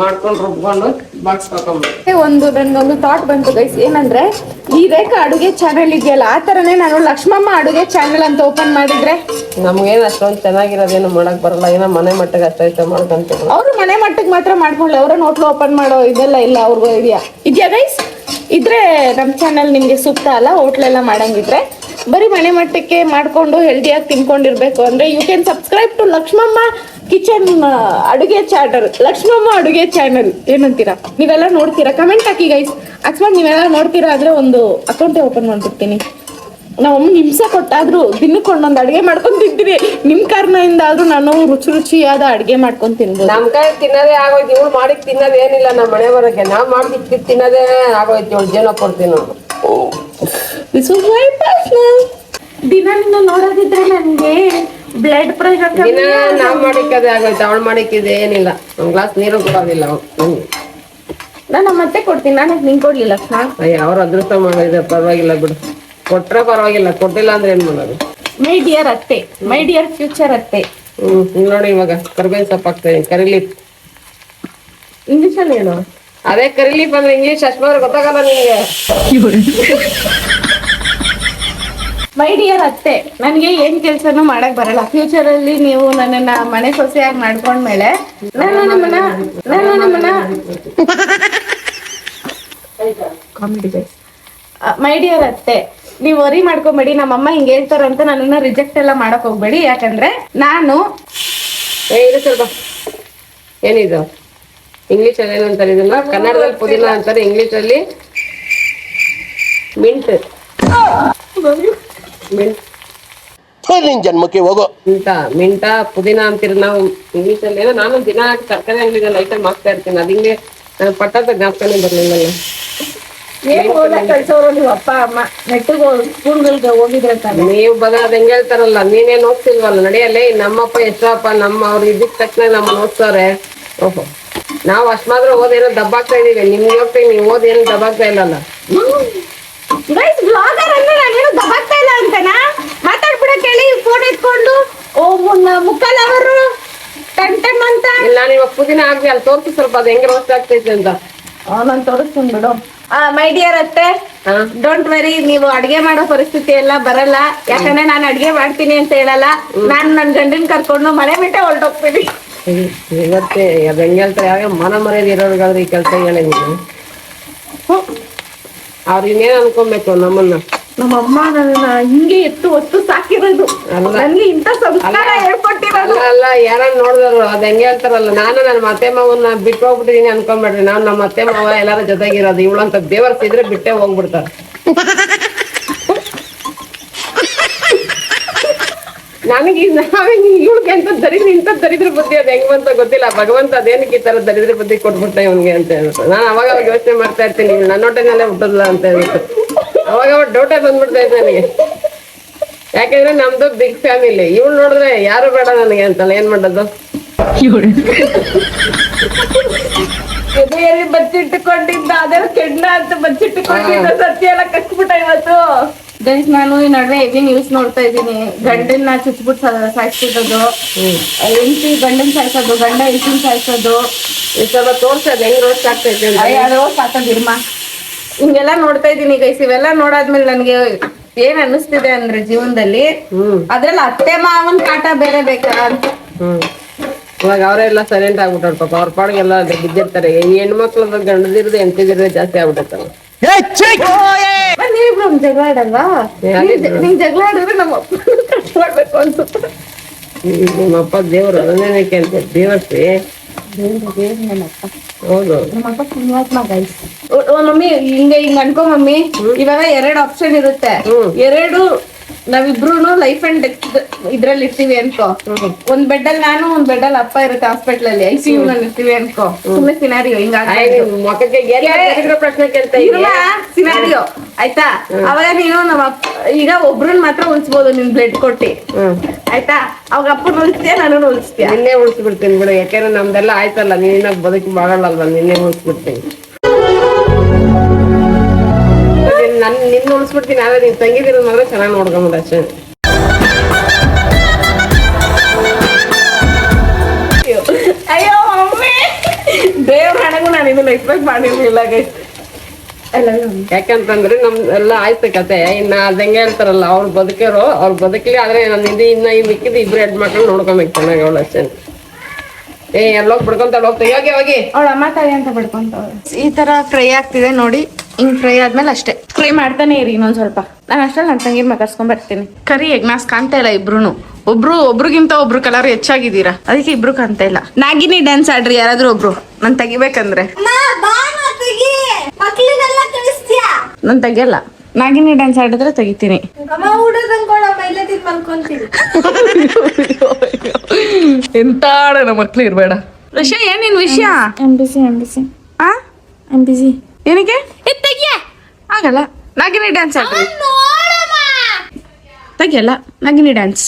ಮಾಡ್ಕೊಂಡು ರುಬ್ಕೊಂಡು ಬಾಕ್ಸ್ ಹಾಕೊಂಡ್ಬಿಟ್ಟು. ನನ್ಗೊಂದು ಥಾಟ್ ಬಂತು ಗೈಸ್, ಏನಂದ್ರೆ ಈ ರೇಖಾ ಅಡುಗೆ ಚಾನೆಲ್ ಇದೆಯಲ್ಲ ಆ ತರನೇ ನಾನು ಲಕ್ಷ್ಮಮ್ಮ ಅಡುಗೆ ಚಾನೆಲ್ ಅಂತ ಓಪನ್ ಮಾಡಿದ್ರೆ ನಮ್ಗೇನ್ ಅಷ್ಟೊಂದು ಚೆನ್ನಾಗಿರೋದೇನು ಮಾಡಕ್ ಬರಲ್ಲ. ಏನೋ ಮನೆ ಮಟ್ಟಿಗೆ ಅಷ್ಟ ಮಾಡ್ಕೊಂತೀವಿ. ಅವ್ರು ಮನೆ ಮಟ್ಟಿಗೆ ಮಾತ್ರ ಮಾಡ್ಕೊಳ್ಳಿ, ಅವ್ರನ್ನ ಹೋಟ್ಲು ಓಪನ್ ಮಾಡೋ ಇದೆಲ್ಲ ಇಲ್ಲ ಅವ್ರಿಗೂ ಇದೆಯಾ ಗೈಸ್? ಇದ್ರೆ ನಮ್ಮ ಚಾನೆಲ್ ನಿಮ್ಗೆ ಸೂಕ್ತ ಅಲ್ಲ. ಹೋಟ್ಲೆಲ್ಲ ಮಾಡಂಗಿದ್ರೆ ಬರೀ ಮನೆ ಮಟ್ಟಕ್ಕೆ ಮಾಡ್ಕೊಂಡು ಹೆಲ್ದಿಯಾಗಿ ತಿನ್ಕೊಂಡಿರ್ಬೇಕು ಅಂದ್ರೆ you can subscribe to Lakshmamma kitchen ಅಡುಗೆ ಚಾನಲ್, ಲಕ್ಷ್ಮಮ್ಮ ಅಡುಗೆ ಚಾನಲ್. ಏನಂತೀರಾ? ನೀವೆಲ್ಲ ನೋಡ್ತೀರಾ? ಕಮೆಂಟ್ ಹಾಕಿ ಗೈಸ್. ಅಕಸ್ಮಾತ್ ನೀವೆಲ್ಲ ನೋಡ್ತೀರಾ ಅಂದ್ರೆ ಒಂದು ಅಕೌಂಟೇ ಓಪನ್ ಮಾಡ್ಬಿಡ್ತೀನಿ. ನಾವು ಹಿಂಸೆ ಕೊಟ್ಟಾದ್ರೂ ದಿನಕ್ಕೆ ಒಂದೊಂದು ಅಡುಗೆ ಮಾಡ್ಕೊಂಡು ತಿಂತೀನಿ. ನಿಮ್ ಕಾರಣದಿಂದ ಆದ್ರೂ ನಾನು ರುಚಿಯಾದ ಅಡುಗೆ ಮಾಡ್ಕೊಂಡು ತಿನ್ಬೋದು. ನಮ್ ಕೈ ತಿನ್ನೋದೇ ಆಗೋಯ್ತು. ಇವ್ಳು ಮಾಡಿ ತಿನ್ನೋದೇನಿಲ್ಲ. ನಮ್ಮ ಮನೆ ಬರೋಕೆ ನಾವ್ ಮಾಡಿ ತಿನ್ನೋದೇ ಆಗೋಯ್ತು. ಇವಳು ಜೀವನ ಕೊಡ್ತೀವಿ ನಾವು. This was my personal. ದಿನ ನಿನ್ನ ನೋಡೋದಿದ್ರೆ ನನಗೆ ಬ್ಲಡ್ ಪ್ರೆಷರ್ ದಿನ ನಾವ್ ಮಾಡಿಕ್ಕದೇ ಆಗೋಯ್ತು. ಅವಳು ಮಾಡಿಕ್ಕಿದೆ ಏನಿಲ್ಲ. ಒಂದ್ ಗ್ಲಾಸ್ ನೀರು ಕೊಡೋದಿಲ್ಲ. ನಾನು ಮತ್ತೆ ಕೊಡ್ತೀನಿ. ನಾನು ನಿಂಗೆ ಕೊಡ್ಲಿಲ್ಲ ಅಯ್ಯ ಅವ್ರ ಅದೃಷ್ಟ ಮಾಡಿದೆ. ಪರವಾಗಿಲ್ಲ ಬಿಡು, ಕೊಟ್ರೆ ಪರವಾಗಿಲ್ಲ, ಕೊಟ್ಟಿಲ್ಲ ಅಂದ್ರೆ ಏನ್ ಮಾಡೋದು? ಮೈ ಡಿಯರ್ ಅತ್ತೆ, ಮೈ ಡಿಯರ್ ಫ್ಯೂಚರ್ ಅತ್ತೆ. ನೋಡಿ ಇವಾಗ ಕರಿಬೇವಿನ ಸೊಪ್ಪು ಹಾಕ್ತಾ ಇದೀನಿ. ಕರಿಲೀಫ್ ಇಂಗ್ಲಿಷ್ ಅಲ್ಲಿ ಏನು? ಅದೇ ಕರಿಲೀಫ್ ಅಂದ್ರೆ ಇಂಗ್ಲಿಷ್ ಅಷ್ಟೇ ಗೊತ್ತಾಗಲ್ಲ ನಿಮ್ಗೆ. ಮೈ ಡಿಯರ್ ಅತ್ತೆ, ನನಗೆ ಏನ್ ಕೆಲ್ಸನೂ ಮಾಡಕ್ ಬರಲ್ಲ. ಫ್ಯೂಚರ್ ಅಲ್ಲಿ ನೀವು ನನ್ನನ್ನ ಮನೆ ಸೊಸೆಯಾಗಿ ಮಾಡ್ಕೊಂಡ್ಮೇಲೆ ನಾನು ನಮ್ಮನ್ನ ಕಾಮಿಡಿ ಗೈಸ್. ಮೈ ಡಿಯರ್ ಅತ್ತೆ, ನೀವು ವರಿ ಮಾಡ್ಕೊಂಬೇಡಿ. ನಮ್ಮಮ್ಮ ಹಿಂಗೆ ಹೇಳ್ತಾರಂತ ನನ್ನನ್ನ ರಿಜೆಕ್ಟ್ ಎಲ್ಲ ಮಾಡಕ್ ಹೋಗ್ಬೇಡಿ. ಯಾಕಂದ್ರೆ ನಾನು ಇದು ಸ್ವಲ್ಪ ಏನಿದು ಇಂಗ್ಲಿಷ್ ಅಲ್ಲಿ ಏನಂತಾರೆ ಇದನ್ನ? ಕನ್ನಡದಲ್ಲಿ ಪುದೀನ ಅಂತಾರೆ, ಇಂಗ್ಲಿಷ್ ಅಲ್ಲಿ ಮಿಂಟ್. ಜನ್ಮಕ್ಕೆ ಹೋಗೋ ಮಿಂಟ ಪುದೀನ ಅಂತೀರಿ ನಾವು ಇಂಗ್ಲಿಷ್ ಅಲ್ಲಿ. ಏನೋ ನಾನು ದಿನ ತರಕಾರಿ ಅಂಗಡಿಯಲ್ಲಿ ಐಟಮ್ ಹಾಕ್ತಾ ಇರ್ತೀನಿ. ಅದು ಹಿಂಗೆ ಪಟ್ಟದ ಜ್ಞಾಪಕನೇ ಬರ್ಲಿಲ್ಲ. ಏನ್ ಓದಕ್ ಕಳ್ಸೋರು ನೀವು ಅಪ್ಪ ಅಮ್ಮ? ನೆಟ್ಟಿಗೆ ಸ್ಕೂಲ್ಗಳಿಗೆ ಹೋಗಿದ್ರೆ ನೀವು ಬದಲಾದ ಹೆಂಗ್ ಹೇಳ್ತಾರಲ್ಲ, ನೀನೇನ್ ಹೋಗ್ತಿಲ್ವಲ್ಲ ನಡೆಯಲ್ಲೇ. ನಮ್ಮಪ್ಪ ಎಷ್ಟಪ್ಪ ಅವ್ರು ಇದ್ದಿದ ತಕ್ಷಣ ನಮ್ಮನ್ನ ಓದ್ತಾರೆ. ಓಹೋ, ನಾವು ಅಷ್ಟ್ ಮಾತ್ರ ಓದೇನೋ ದಬ್ಬಾಗ್ತಾ ಇದೀವಿ. ನಿಮ್ಗೆ ಹೋಗ್ತೀವಿ, ನೀವು ಓದೇನು ದಬ್ಬಾಗ್ತಾ ಇಲ್ಲಲ್ಲ. ಗೈಸ್ ಬ್ಲಾಗರ್ ಅಂದ್ರೆ ನಾನೇನು ದಬಾಗ್ತಾ ಇಲ್ಲ ಅಂತನಾ? ಮಾತಾಡ್ಬಿಡಕ್ ಹೇಳಿ ಫೋನ್ ಎತ್ಕೊಂಡು ಓ ಮುಕ್ಕಲ್ ಅವರು ಟನ್ ಅಂತ. ಇಲ್ಲ ನಾನು ಇವಾಗ ಪುದೀನ ಆಗ್ಲಿ ಅಲ್ಲಿ ತೋರ್ಸು ಸ್ವಲ್ಪ ಅದು ಹೆಂಗೆ ರೋಸ್ಟ್ ಆಗ್ತೈತೆ ಅಂತ. ನಾನು ತೋರಿಸ್ತೀನಿ ಬಿಡು. ಮೈ ಡಿಯರ್ ಅತ್ತೆ, ಡೋಂಟ್ ವೆರಿ. ನೀವು ಅಡ್ಗೆ ಮಾಡೋ ಪರಿಸ್ಥಿತಿ ಎಲ್ಲ ಬರಲ್ಲ. ಯಾಕಂದ್ರೆ ನಾನು ಅಡ್ಗೆ ಮಾಡ್ತೀನಿ ಅಂತ ಹೇಳಲ್ಲ. ನಾನು ನನ್ನ ಗಂಡನ್ ಕರ್ಕೊಂಡು ಮನೆ ಬಿಟ್ಟೆ ಹೊರಟೋಗ್ತೀನಿ. ಇವತ್ತೇ ಅದು ಹೆಂಗೆ ಹೇಳ್ತಾರೆ, ಯಾವ ಮನ ಮರ್ಯಾದೆ ಇರೋರ್ಗಾದ್ರೆ ಈ ಕೆಲಸ ಹೇಳಿ ನೀವು. ಅವ್ರು ಇನ್ನೇನು ಅನ್ಕೊಬೇಕು ನಮ್ಮನ್ನ? ನಮ್ಮಮ್ಮ ನನ್ನ ಹಿಂಗೆ ಎತ್ತು ಹೊತ್ತು ಸಾಕಿರೋದು, ನನ್ಗೆ ಇಂಥ ಸಂಸ್ಕಾರ ಹೇಳ್ಕೊಟ್ಟಿರೋದು. ಅಲ್ಲ ಯಾರ ನೋಡಿದ್ರು ಅದ್ ಹೆಂಗೆ ಹೇಳ್ತಾರಲ್ಲ, ನಾನು ನನ್ನ ಅತ್ತೆ ಮಾವನ್ನ ಬಿಟ್ಟು ಹೋಗ್ಬಿಟ್ಟಿದೀನಿ ಅನ್ಕೊಂಡ್ಬಿಡ್ರಿ. ನಾವು ನಮ್ಮ ಅತ್ತೆ ಮಾವ ಎಲ್ಲಾರ ಜೊತೆಗಿರೋದು. ಇವಳಂತ ದೇವರ್ಸಿದ್ರೆ ಬಿಟ್ಟೆ ಹೋಗ್ಬಿಡ್ತಾರ. ನನಗೆ ಇವಳಿಗೆ ಅಂತ ದರಿದ್ರ ಬುದ್ಧಿ ಅದು ಹೆಂಗ್ ಬಂತ ಗೊತ್ತಿಲ್ಲ. ಭಗವಂತ ಅದೇನಕ್ಕೆ ಈ ತರ ದರಿದ್ರ ಬುದ್ಧಿ ಕೊಟ್ಬಿಟ್ಟ ಇವನ್ಗೆ ಅಂತ ಹೇಳ್ಬಿಟ್ಟು ನಾನು ಅವಾಗ ಯೋಚನೆ ಮಾಡ್ತಾ ಇರ್ತೀನಿ. ನನ್ನ ಹೊಟ್ಟೆನಲ್ಲೇ ಹುಟ್ಟಲ್ಲ ಅಂತ ಹೇಳ್ಬಿಟ್ಟು ಅವಾಗ ಡೌಟೇ ಬಂದ್ಬಿಡ್ತಾ ಇದ್ದೆ ನನಗೆ. ಯಾಕೆಂದ್ರೆ ನಮ್ದು ಬಿಗ್ ಫ್ಯಾಮಿಲಿ. ಇವಳು ನೋಡಿದ್ರೆ ಯಾರು ಬೇಡ ನನಗೆ ಅಂತಲ್ಲ. ಏನ್ ಮಾಡೋದು? ಬೇರೆ ಬಚ್ಚಿಟ್ಟುಕೊಂಡಿದ್ದ ಅದೇ ಕೆಂಡ ಅಂತ ಬಚ್ಚಿಟ್ಟುಕೊಂಡಿದ್ದ ಸತ್ಯ ಎಲ್ಲ ಕಟ್ಬಿಟ್ಟ ಇವತ್ತು. ಗೈಸ್ ನಾನು ಈ ನಡುವೆ ಹೆವಿ ನ್ಯೂಸ್ ನೋಡ್ತಾ ಇದ್ದೀನಿ. ಗಂಡನ್ನ ಚುಚ್ಬಿಟ್ಟು ಸಾಯಿಸ್ತಿರೋದು, ಹೆಂಡತಿ ಗಂಡನ್ ಸಾಯಿಸೋದು, ಗಂಡ ಹೆಂಡತಿನ ಸಾಯಿಸೋದು. ಈ ಸಲ ತೋರ್ಸೋದು ಹೆಂಗ್ ರೋಸ್ಟ್ ಆಗ್ತೈತೆ ಅಂತ. ಅದು ಸಾಕೋದಿರ್ಮ ಹಿಂಗೆಲ್ಲ ನೋಡ್ತಾ ಇದ್ದೀನಿ ಗೈಸ್. ಇವೆಲ್ಲ ನೋಡಾದ್ಮೇಲೆ ನನ್ಗೆ ಏನ್ ಅನ್ನಿಸ್ತಿದೆ ಅಂದ್ರೆ ಜೀವನದಲ್ಲಿ ಅದ್ರಲ್ಲಿ ಅತ್ತೆ ಮಾವನ್ ಕಾಟ ಬೇರೆ ಬೇಕಾರ ಅಂತ. ಇವಾಗ ಅವರೆಲ್ಲ ಸೈಲೆಂಟ್ ಆಗ್ಬಿಟ್ಟಾರ ಪಾಪ. ಅವ್ರ ಪಾಡಿಗೆಲ್ಲ ಬಿದ್ದಿರ್ತಾರೆ. ಈ ಹೆಣ್ಮಕ್ಳು ಗಂಡದಿರದು ಹೆಂಡತಿದಿರದೆ ಜಾಸ್ತಿ ಆಗ್ಬಿಟ್ಟೈತಲ್ಲ. ನೀವಿಬ್ರು ಒಂದ್ ಜಗಳ ಆಡಲ್ವಾ? ನೀನ್ ಜಗಳ ಆಡಿದ್ರೆ ನಮ್ಮ ಅಪ್ಪ ಕಟ್ ಮಾಡ್ಬೇಕು ಅನ್ಸುತ್ತೆ. ನಿಮ್ಮ ಅಪ್ಪ ದೇವ್ರು ಅದನ್ನೇನಕ್ಕೆ ಅಂತ ದೇವರ್ಸಿ. ಹೌದು ನಮ್ಮಪ್ಪ ಪುಣ್ಯಾತ್ಮ ಗೈಸ್. ಮಮ್ಮಿ ಹಿಂಗ ಅನ್ಕೋ ಮಮ್ಮಿ, ಇವಾಗ 2 ಆಪ್ಷನ್ ಇರುತ್ತೆ. ಎರಡು ನಾವಿಬ್ರು ಲೈಫ್ ಅಂಡ್ ಡೆತ್ ಇದ್ರಲ್ಲಿ ಇರ್ತೀವಿ ಅನ್ಕೋ. ಒಂದ್ ಬೆಡ್ ಅಲ್ಲಿ ನಾನು, ಒಂದ್ ಬೆಡ್ ಅಲ್ಲಿ ಅಪ್ಪ ಇರುತ್ತೆ ಹಾಸ್ಪಿಟಲ್ ಅಲ್ಲಿ, ICU ನಲ್ಲಿ ಇರ್ತೀವಿ ಅನ್ಕೋ. ಸುಮ್ಮನೆ ಸಿನಾರಿಯೋ ಹಿಂಗ ಮಕ್ಕಳಿಗೆ ಪ್ರಶ್ನೆ ಕೇಳ್ತಾ ಸಿನಾರಿಯೋ ಆಯ್ತಾ. ಅವಾಗ ನೀನು ನಮ್ಮ ಈಗ ಒಬ್ರನ್ ಮಾತ್ರ ಉಳಿಸ್ಬೋದು ನಿನ್ ಬ್ಲಡ್ ಕೊಟ್ಟಿ ಆಯ್ತಾ. ಅವಾಗ ಅಪ್ಪನ ಉಳಿಸ್ತೀಯ, ನಾನು ಉಳಿಸ್ತೀಯ. ನಿನ್ನೆ ಉಳಿಸ್ಬಿಡ್ತೀನಿ ಬಿಡು, ಯಾಕೆಂದ್ರೆ ನಮ್ದೆಲ್ಲ ಆಯ್ತಲ್ಲ. ನೀನ ಬದುಕಿ ಬಾಳಲ್ವಾ, ನಿನ್ನೆ ಉಳಿಸ್ಬಿಡ್ತೀನಿ. ನಿನ್ನ ಉಳಿಸ್ಬಿಡ್ತೀನಿ. ಆದ್ರೆ ನೀನ್ ತಂಗಿದಿರ ಮಾತ್ರ ಚೆನ್ನಾಗಿ ನೋಡ್ಕೊಂಬಿಡ ಅಷ್ಟೇ. ಅಯ್ಯೋ ಮಮ್ಮಿ, ದೇವ್ರ ಹಣಗೂ ನಾನು ಇದನ್ನ ಎಕ್ಸ್ಪೆಕ್ಟ್ ಮಾಡಿರ್ಲಿಲ್ಲ ಗೈಸ್. ಯಾಕಂತಂದ್ರೆ ನಮ್ದೆಲ್ಲ ಆಯ್ತು ಕತೆ. ಇನ್ನ ಅದಂಗೆ ಹೇಳ್ತಾರಲ್ಲ, ಅವ್ರು ಬದುಕಿರೋ ಅವ್ರು ಬದುಕಲಿ. ಆದ್ರೆ ನನ್ನ ಇನ್ನ ಈ ಮಿಕ್ಕಿದ ಇಬ್ರು ಹೆಣ್ಮಕ್ಳು ನೋಡ್ಕೊಬೇಕು ಚೆನ್ನಾಗಿ ಅವಳು ಅಷ್ಟೇ. ಎಲ್ಲೋಗಿ ಬಿಡ್ಕೊಂತಾಳ, ಹೋಗ್ತಾ ಹೋಗಿ ಅವಳ ಅಮ್ಮ ತಾಯಿ ಅಂತ ಬಿಡ್ಕೊಂತವ್ರೆ. ಈ ತರ ಫ್ರೈ ಆಗ್ತಿದೆ ನೋಡಿ. ಹಿಂಗ್ ಫ್ರೈ ಆದ್ಮೇಲೆ ಅಷ್ಟೇ ಫ್ರೈ ಮಾಡ್ತಾನೆ ಇರಿ ಇನ್ನೊಂದ್ ಸ್ವಲ್ಪ. ನಾನು ಅಷ್ಟೇ ನನ್ನ ತಂಗಿ ಮಾತಾಡ್ಸ್ಕೊಂಡ್ ಬರ್ತೀನಿ. ಕರಿ ಎಗ್ನಾಸ್ ಕಾಣ್ತಾ ಇಲ್ಲ ಇಬ್ರುನು. ಒಬ್ರಿಗಿಂತ ಒಬ್ರು ಕಲರ್ ಹೆಚ್ಚಾಗಿದ್ದೀರಾ, ಅದಕ್ಕೆ ಇಬ್ರು ಕಾಣ್ತಾ ಇಲ್ಲ. ನಾಗಿನಿ ಡ್ಯಾನ್ಸ್ ಆಡ್ರಿ ಯಾರಾದ್ರೂ ಒಬ್ರು, ನನ್ ತೆಗಿಬೇಕಂದ್ರೆ. ನನ್ ತೆಗಿಯಲ್ಲ. ನಾಗಿನಿ ಡ್ಯಾನ್ಸ್ ಆಡಿದ್ರೆ ತೆಗಿತೀನಿ. ಎಂತ ಆಡೋಣ ಮಕ್ಳು ಇರ್ಬೇಡ. ವಿಷಯ ಏನಿನ್ ವಿಷಯ? ಏನಕ್ಕೆ ಆಗಲ್ಲ. ನಾಗಿನಿ ಡ್ಯಾನ್ಸ್ ಆಡ್ರಿ. ತೆಗಿಯಲ್ಲ ನಾಗಿನಿ ಡ್ಯಾನ್ಸ್.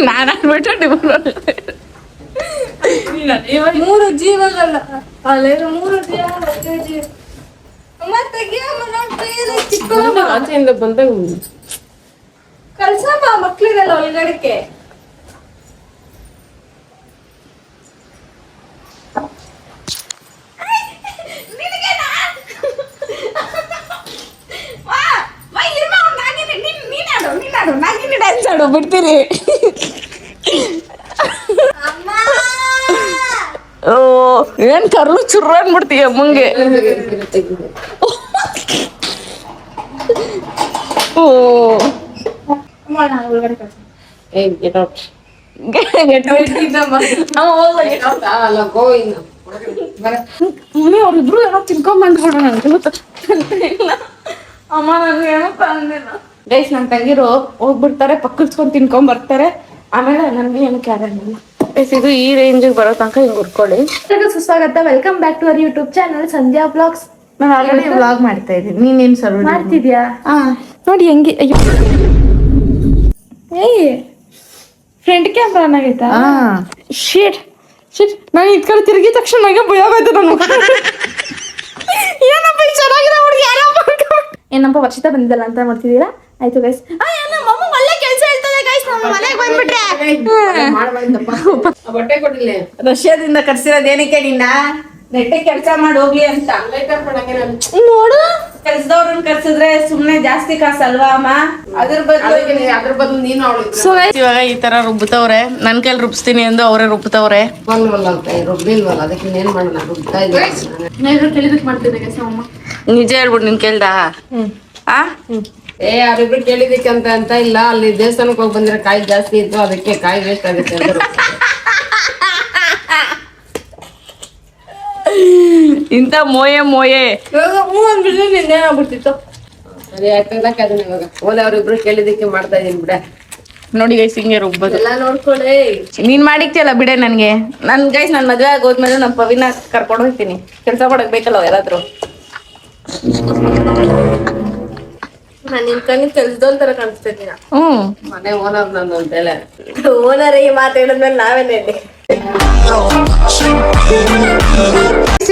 ನಾನು ಆಡ್ಬಿಟ್ಟು ಮೂರು ಜೀವಗಳ ಮೂರು ಆಚೆಯಿಂದ ಬಂದಾಗ ಕಳ್ಸಮ್ಮ ಮಕ್ಳಿರಲ್ಲ ಒಳಗಡೆಗೆ. ನಾಗಿನಿ ಡ್ಯಾನ್ಸ್ ಆಡೋ ಬಿಡ್ತೀರಿ. ಓ ಏನ್ ಕರ್ಲು ಚುರ್ರ ಅನ್ಬಿಡ್ತೀಯ ಮುಂಗೆ. ಓ ಅವ್ರಿಬ್ರು ಏನೋ ತಿನ್ಕೊಂಡ್ ಬಂದ್ಬಿಡು. ಅಮ್ಮ ನನ್ಗೆ ಏನೋ ತಂದಿಲ್ಲ ಗೈಸ್. ನನ್ ತಂಗಿರು ಹೋಗ್ಬಿಡ್ತಾರೆ, ಪಕ್ಕಲ್ಸ್ಕೊಂಡ್ ತಿನ್ಕೊಂಡ್ ಬರ್ತಾರೆ. ಆಮೇಲೆ ನನ್ಗೆ ಏನು ಕ್ಯಾರ ಇಲ್ಲ. ಇದು ಈ ರೇಂಜ್ ಬರೋ ತನಕ ಹಿಂಗ್ ಹುರ್ಕೊಳ್ಳಿ. ಸುಸ್ವಾಗತ. Welcome back to our YouTube channel Sandhya blogs. ನಾನು ಆಲ್ರೆಡಿ ವ್ಲಾಗ್ ಮಾಡ್ತಾ ಇದ್ದೀನಿ. ನೀನೇನ್ ಸರ್ವ್ ಮಾಡ್ತಿದ್ಯಾ? ನೋಡಿ ಹೆಂಗೆ. ಅಯ್ಯೋ ಏಯ್ ಫ್ರಂಟ್ ಕ್ಯಾಮ್ರಾ ಆಗೈತಾ? ಶಿಟ್ ಶಿಟ್. ನಾನು ಇದ್ ಕಡೆ ತಿರುಗಿ ತಕ್ಷಣ ನನಗೆ ಭಯ ಆಗೋಯ್ತು. ನಾನು ಏನಪ್ಪ ಚೆನ್ನಾಗಿರೋ ಹುಡುಗಿ ಯಾರೋ ಏನಪ್ಪ ವರ್ಷಿತ ಬಂದಿದ್ದಲ್ಲ ಅಂತ ಮಾಡ್ತಿದ್ದೀರಾ? ಆಯ್ತು ಗೈಸ್. ನಮ್ಮ ಒಳ್ಳೆ ಕೆಲಸ ಹೇಳ್ತದೆ ಗೈಸ್. ನಮ್ಮ ಮನೆಗೆ ಬಂದ್ಬಿಟ್ರೆ ಬಟ್ಟೆ ಕೊಟ್ಟಿಲ್ಲ. ರಷ್ಯಾದಿಂದ ಕರ್ಸಿರೋದು ಏನಕ್ಕೆ ನಿನ್ನ? ನೆಟ್ಟೆ ಕೆಲಸ ಮಾಡಿ ಹೋಗ್ಲಿ ಅಂತ. ನೋಡು, ಕೆಲ್ಸದವ್ರನ್ನ ಕರ್ಸಿದ್ರೆ ಸುಮ್ನೆ ಜಾಸ್ತಿ ಕಾಸಲ್ವಾ ಅಮ್ಮ? ಅದ್ರ ಬದಲು ನೀನು ಸೊ ಇವಾಗ ಈ ತರ ರುಬ್ತವ್ರೆ. ನನ್ ಕೈಲಿ ರುಬ್ಸ್ತೀನಿ ಎಂದು ಅವರೇ ರುಬ್ತವ್ರೆ. ರುಬ್ಬಿಲ್ವಲ್ಲ, ಅದಕ್ಕೆ ಏನ್ ಮಾಡೋಣ, ರುಬ್ತಾ ಇದ್ದೀನಿ. ಕೇಳಿದಕ್ಕೆ ಮಾಡ್ತಿದ್ದೆ ಗೈಸ್ ನಮ್ಮ ನಿಜ ಹೇಳ್ಬಿಟ್ಟು ನಿನ್ ಕೇಳ್ದ? ಅವ್ರಿಬ್ರು ಕೇಳಿದಕ್ಕೆ ಅಂತ ಇಲ್ಲ. ಅಲ್ಲಿ ದೇವಸ್ಥಾನಕ್ಕೆ ಹೋಗಿ ಬಂದ್ರೆ ಕಾಯಿ ಜಾಸ್ತಿ ಇತ್ತು, ಅದಕ್ಕೆ ಕಾಯಿ ವೇಸ್ಟ್ ಆಗುತ್ತೆ ಅಂದ್ರು. ಇಂತ ಮೋಯೆ ನಿನ್ನೇನಾಗ್ಬಿಡ್ತಿತ್ತು. ಸರಿ ಆಗ್ತದಕ್ಕೆ ಅದನ್ನ ಇವಾಗ ಓಲೆ ಅವ್ರಿಬ್ರು ಕೇಳಿದಕ್ಕೆ ಮಾಡ್ತಾ ಇದೀನಿ ಬಿಡ. ನೋಡಿ ಗೈಸ್ ಹಿಂಗೆ ರುಬ್ಬೋದು. ಎಲ್ಲ ನೋಡ್ಕೊಳ್ಳಿ. ನೀನ್ ಮಾಡಿಕ್ತಿಯಲ್ಲ ಬಿಡೆ ನನ್ಗೆ. ನನ್ ಗೈಸ್ ನನ್ ಮದ್ವೆ ಆಗೋದ್ಮೇಲೆ ನಮ್ ಪವಿನ ಕರ್ಕೊಂಡು ಹೋಗ್ತೀನಿ. ಕೆಲ್ಸ ಮಾಡಕ್ ಬೇಕಲ್ಲ ಯಾರಾದ್ರು. ನಾನು ನಿಮ್ ಕಣ್ಣಿಗೆ ಕೆಲ್ಸದೋನ್ ತರ ಕಾಣಿಸ್ತಿದ್ದೀನ. ಮನೆ ಓನರ್ ನಂದು ಅಂತ ಹೇಳ. ಓನರ್ ಈ ಮಾತು ಹೇಳಿದ್ಮೇಲೆ ನಾವೇನೇ